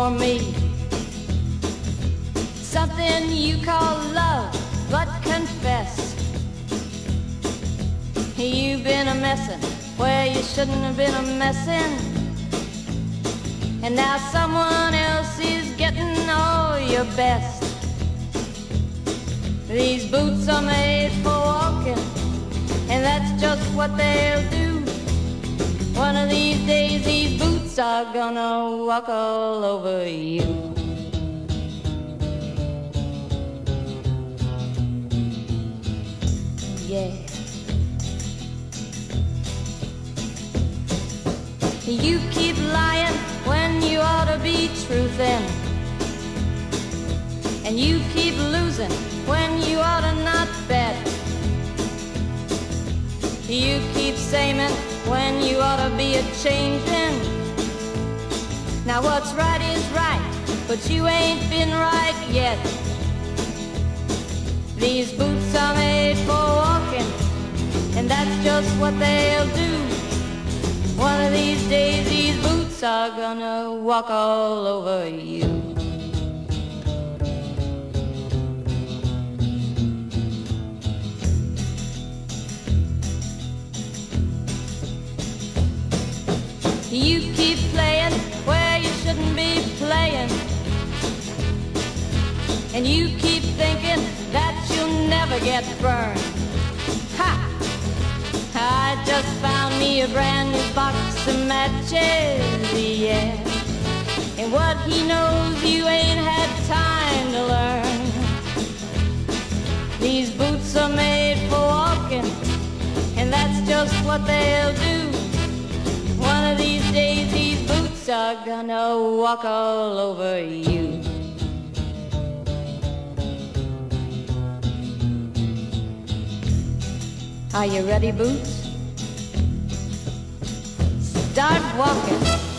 for me. Something you call love, but confess, you've been a messin' where you shouldn't have been a messin', and now someone else is getting all your best. These boots are made for walking, and that's just what they'll do. One of these days these boots are gonna walk all over you. Yeah. You keep lying when you ought to be truthin', and you keep losing when you ought to not bet. You keep saying when you ought to be a-changin'. Now what's right is right, but you ain't been right yet. These boots are made for walking, and that's just what they'll do. One of these days these boots are gonna walk all over you. You keep playing where you shouldn't be playing, and you keep thinking that you'll never get burned. Ha! I just found me a brand new box of matches, yeah. And what he knows you ain't had time to learn. These boots are made for walking, and that's just what they'll do. One of these days these boots are gonna walk all over you. Are you ready, boots? Start walking.